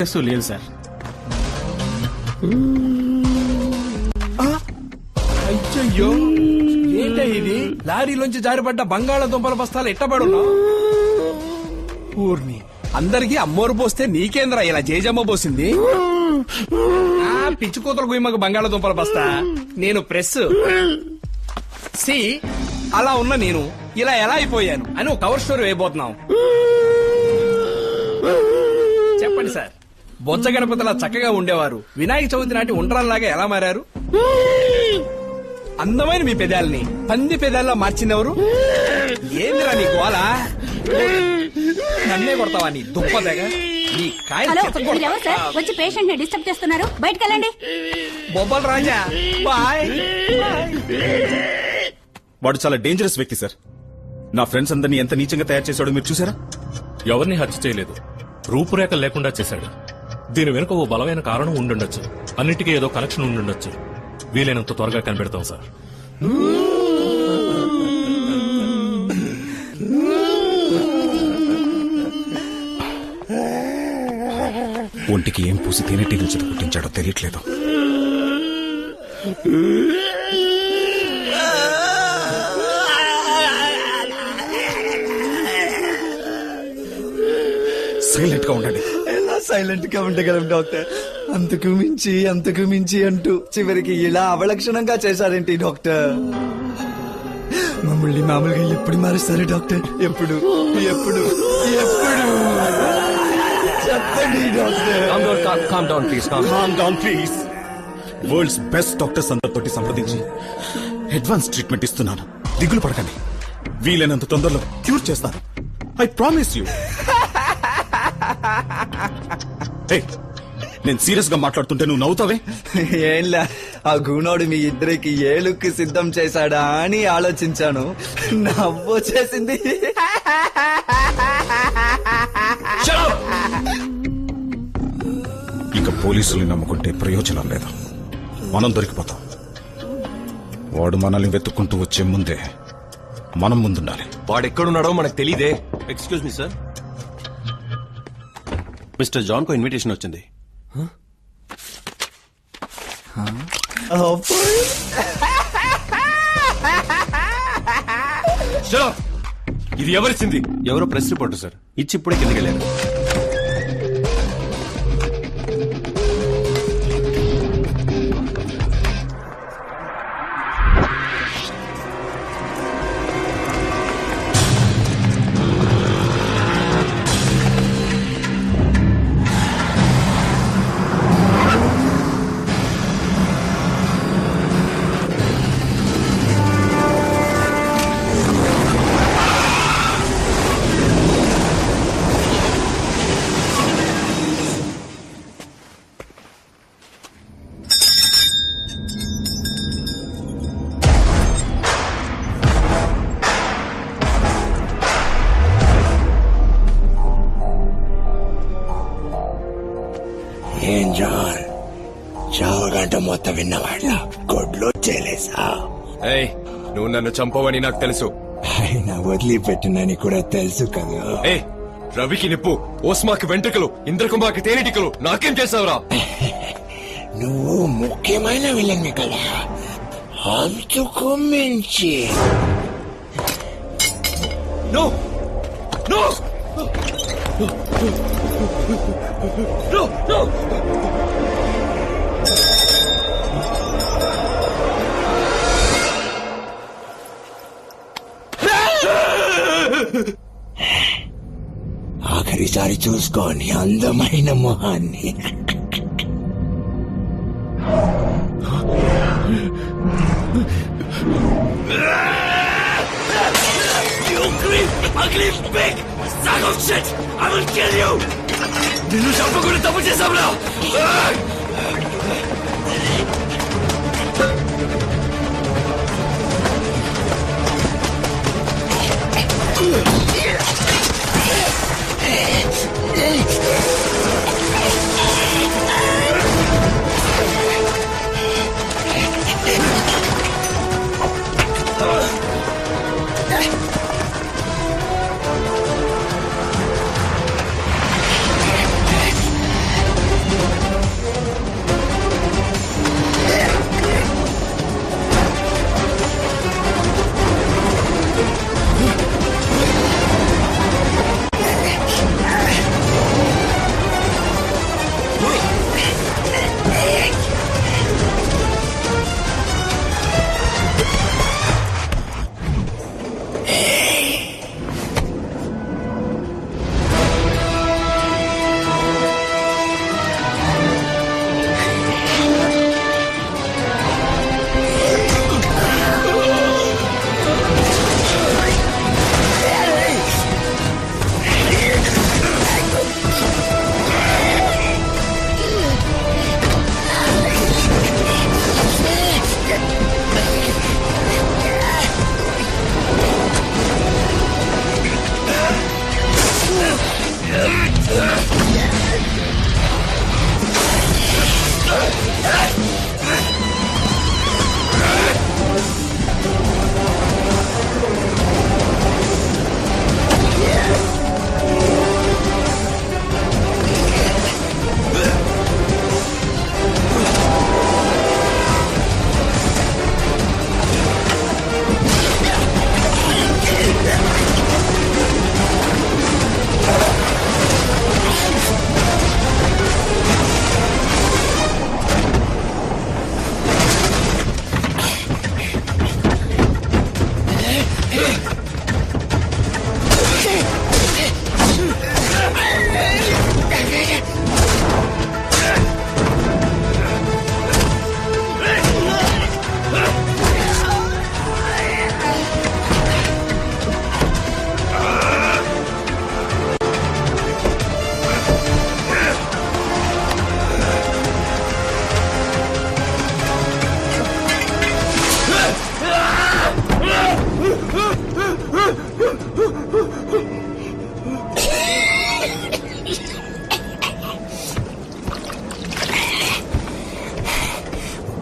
లేదు సార్. అయ్యో ఏంట ఇది? లారీలోంచి జారిపడ్డ బంగాళాదుంపల బస్తాలు ఎట్టబడున్నా ఊర్ని అందరికి అమ్మోరు పోస్తే నీకేంద్రా ఇలా జేజమ్మ పోసింది? పిచ్చి కూతురు గుయ్యమ్మకు బంగాళాదుంపల బస్తా. నేను ప్రెస్ సి అలా ఉన్న నేను ఇలా ఎలా అయిపోయాను అని ఒక కవర్ స్టోరీ వేయబోతున్నాం. చెప్పండి సార్, బొజ్జ గణపతిలా చక్కగా ఉండేవారు వినాయక చవితి నాటి ఉండ్రాల్లాగా ఎలా మారారు? అందమైన మీ పెదాలని పంది పెదాల్లా మార్చినెవరు? ఏందిరా నీ గోల? నన్నే కొడతావా నీ దుప్పదగా? నీ వచ్చి పేషెంట్ ని డిస్టర్బ్ చేస్తున్నారు, బయటకు వెళ్ళండి. బొబ్బల్ రాజా బాయ్. వాడు చాలా డేంజరస్ వ్యక్తి సార్. నా ఫ్రెండ్స్ అందరినీ ఎంత నీచంగా తయారు చేశాడో మీరు చూసారా? ఎవరిని హత్య చేయలేదు, రూపురేఖలు లేకుండా చేశాడు. దీని వెనుక ఓ బలమైన కారణం ఉండుండొచ్చు, అన్నిటికీ ఏదో కనెక్షన్ ఉండుండొచ్చు. వీలైనంత త్వరగా కనిపెడతాం సార్. ఒంటికి ఏం పూసి తేనెటీగలు చేత పుట్టించాడో తెలియట్లేదు. సైలెంట్ గా ఉండండి. ఎలా సైలెంట్ గా ఉండగలం డాక్టర్? అంతకు మించి అంటూ చివరికి ఇలా అవలక్షణంగా చేశారేంటి డాక్టర్? మమ్మల్ని మామూలుగా ఎప్పుడు మారుస్తారు డాక్టర్? ఎప్పుడు ఎప్పుడు ఎప్పుడు చెప్పండి doctor. Calm down, please. World's best doctors అందరితోటి సంప్రదించి అడ్వాన్స్ ట్రీట్మెంట్ ఇస్తున్నాను. దిగులు పడకండి, వీలైనంత తొందరలో క్యూర్ చేస్తాను. I promise you. నేను సీరియస్ గా మాట్లాడుతుంటే నువ్వు నవ్వుతావే? ఏంలా, ఆ గూనోడు మీ ఇద్దరికి ఏ లుక్ సిద్ధం చేశాడా అని ఆలోచించాను, నవ్వొచ్చేసింది. ఇక పోలీసుల్ని నమ్ముకుంటే ప్రయోజనం లేదు, మనం దొరికిపోతాం. వాడు మనల్ని వెతుక్కుంటూ వచ్చే ముందే మనం ముందుండాలి. వాడెక్కడున్నాడో మనకు తెలీదే. Excuse me sir, mister John కో ఇన్విటేషన్ వచ్చింది. ఇది ఎవరిచ్చింది? ఎవరో ప్రెస్ రిపోర్టర్ సార్, ఇచ్చి ఇప్పుడే కిందకి వెళ్ళారు. ఏం జాన్, చావగంట మొత్తం విన్నవాళ్ళ గొడ్లో చేలేసా? నువ్వు నన్ను చంపవని నాకు తెలుసు. ఆయన వదిలిపెట్టినని కూడా తెలుసు కదా. రవికి నిప్పు, ఓస్మాకి వెంట్రుకలు, ఇంద్రకుమార్కి తేనెటికలు, నాకేం చేసావురా? నువ్వు ముఖ్యమైన విలన్ని కదా, అంతకు మించి. No no no no. ఆఖరిసారి చూసుకోని అందమైన మొహాన్ని. నిన్ను చంపకుండా తప్పు చేశావురా?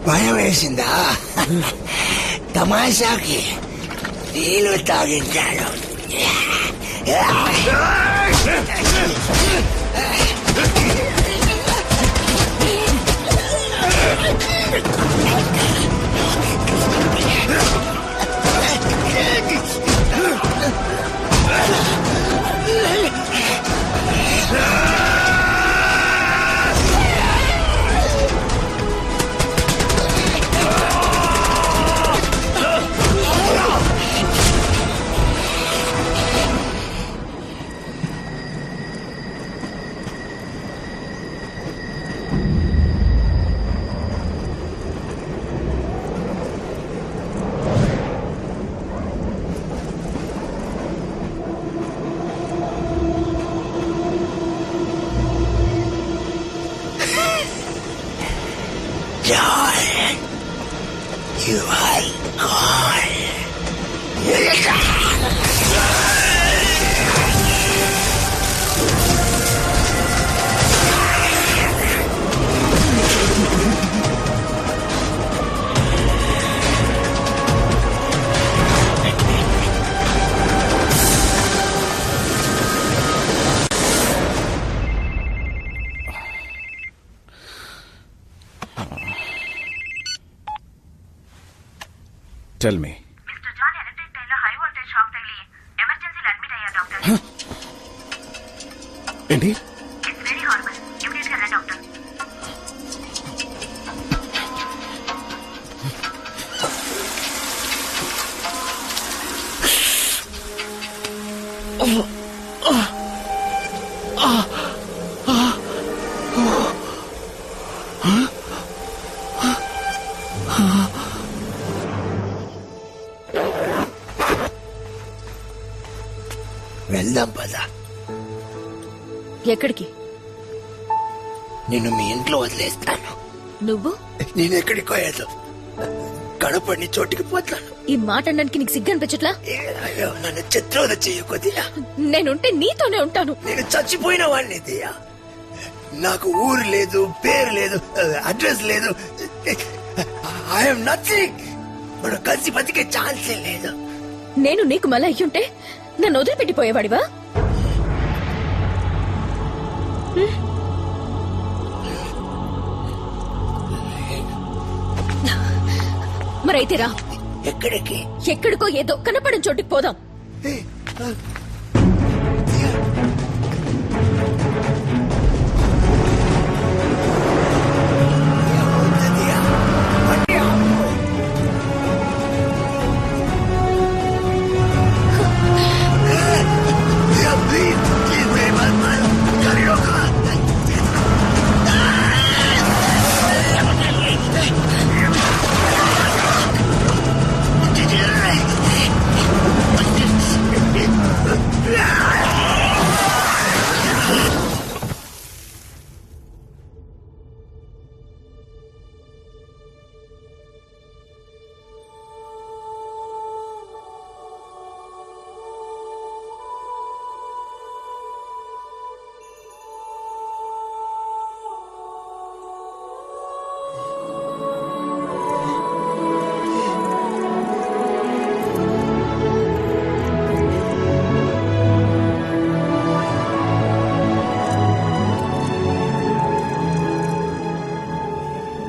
భయం వేసిందా? తమాషాకి నీళ్ళు తాగించాడు. John, you are gone. Tell me. Mister John electric train లో హై వోల్టేజ్ షాక్ తగిలి ఎమర్జెన్సీలో అడ్మిట్ అయ్యారు డాక్టర్. ఏంటి? It's very హార్బుల్. ఇమిడియట్ గా రండి డాక్టర్. వెళ్దాం పద. ఎక్కడికి? నిన్ను మీ ఇంట్లో వదిలేస్తాను. నువ్వు? నేను ఎక్కడికి పోయాను, కడపడిని చోటికి పోతాను. ఈ మాట అనడానికి నీకు సిగ్గు అనిపించట్లా? అయ్యో, నన్ను చిత్రవద చెయ్యి కొద్దిగా. నేనుంటే నీతోనే ఉంటాను. నేను చచ్చిపోయిన వాడిని దియా. నాకు ఊరు లేదు, పేరు లేదు, అడ్రస్ లేదు. I'm nothing. మనం కలిసి బతికే ఛాన్సే లేదు. నేను నీకు మళ్ళీ అయ్యుంటే నన్ను వదిలిపెట్టిపోయేవాడివా? మరైతే రా. ఎక్కడికి? ఎక్కడికో ఏదో కనపడిన చోటికి పోదాం.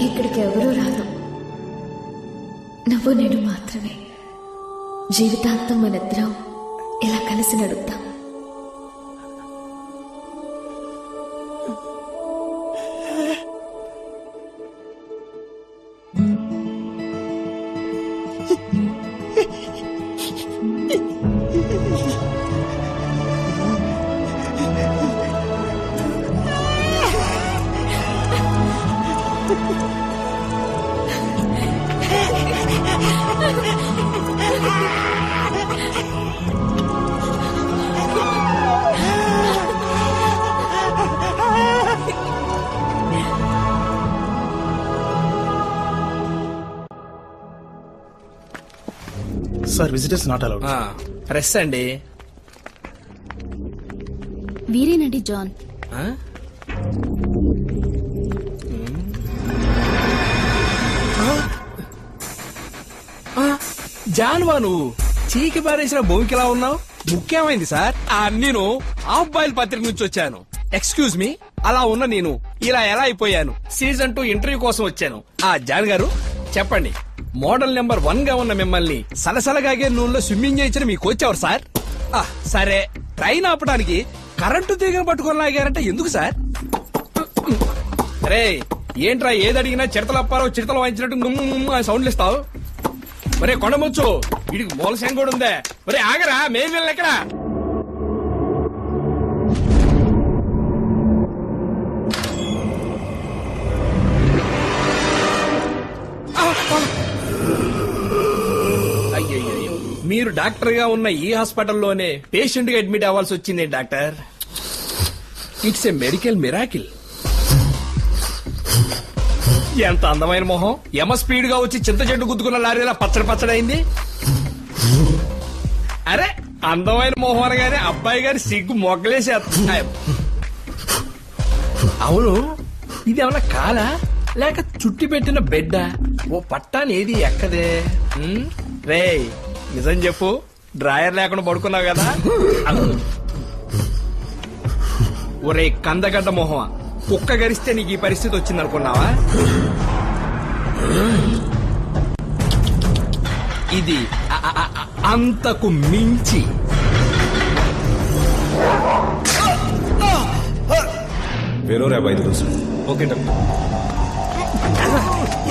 ఇక్కడికి ఎవరూ రారు. నువ్వు నేను మాత్రమే. జీవితాంతం మనిద్దరం ఇలా కలిసి నడుద్దాం. Sir, visitors not allowed. Press అండి. వీరేనండి జాన్. ఆ? జాన్వా నువ్వు చీకి పారేసిన భూమికిలా ఉన్నావు. ముఖ్యమైంది సార్. నేను హాఫ్ బాయిల్ పత్రిక నుంచి వచ్చాను. ఎక్స్క్యూజ్ మీ, అలా ఉన్న నేను ఇలా ఎలా అయిపోయాను? సీజన్ 2 ఇంటర్వ్యూ కోసం వచ్చాను. జాన్ గారు చెప్పండి, మోడల్ నెంబర్ 1 గా ఉన్న మిమ్మల్ని సలసలగాగే నూనెలో స్విమ్మింగ్ చేయించిన మీ కోచ్ ఎవరు సార్? సరే, ట్రైన్ ఆపడానికి కరెంటు తీగను పట్టుకొని లాగారంటే ఎందుకు సార్? రే ఏంట్రా, ఏది అడిగినా చిడతలప్పారో చిడతలు వాయించినట్టు సౌండ్లు ఇస్తావు? ఒరే కొండముచ్చు, వీడికి మూల శంఖ కూడా ఉందే. ఒరే ఆగరా, మేం వెళ్ళి ఎక్కడా? అయ్యయ్యో, మీరు డాక్టర్ గా ఉన్న ఈ హాస్పిటల్లోనే పేషెంట్ గా అడ్మిట్ అవ్వాల్సి వచ్చింది doctor. It's a medical miracle. ఎంత అందమైన మొహం, యమ స్పీడ్ గా వచ్చి చింత చెట్టు గుద్దుకున్న లారీలా పచ్చడి పచ్చడైంది. అరే అందమైన మొహం అనగానే అబ్బాయి గారి సిగ్గు మొగ్గలేసేస్తున్నాయి. అవును, ఇది ఏమన్నా కాలా లేక చుట్టి పెట్టిన బెడ్డా? ఓ పట్టాని ఏది ఎక్కదే. రే నిజం చెప్పు, డ్రాయర్ లేకుండా పడుకున్నావు కదా? ఒరే కందగడ్డ మొహం, కుక్క గరిస్తే నీకు ఈ పరిస్థితి వచ్చిందనుకున్నావా? ఇది అంతకు మించి. వేరో 5 రోజులు. Okay doctor.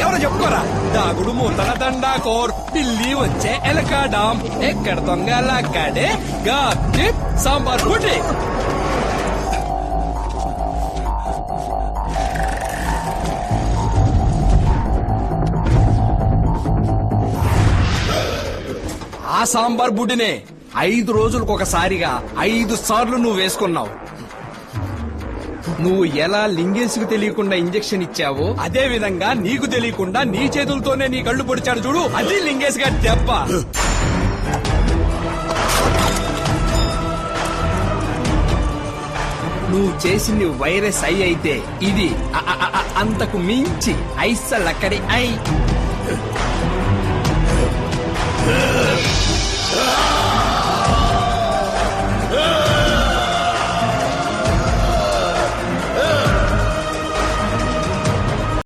ఎవరో చెప్పుకోరా. దాగుడు మూతల దండా కోర్, ఢిల్లీ వచ్చే ఎలకాడాం, ఎక్కడ దొంగలాడే గాప్ సాంబార్ బుటి. ఆ సాంబార్ బుడ్డినే 5 రోజులకు ఒకసారిగా 5 సార్లు నువ్వు వేసుకున్నావు. నువ్వు ఎలా లింగేష్కు తెలియకుండా ఇంజెక్షన్ ఇచ్చావో అదే విధంగా నీకు తెలియకుండా నీ చేతులతోనే నీ కళ్ళు పొడిచాడు చూడు, అది లింగేష్ గారి దెబ్బ. నువ్వు చేసింది వైరస్ ఐ అయితే ఇది అంతకు మించి ఐసలక్కడి ఐ.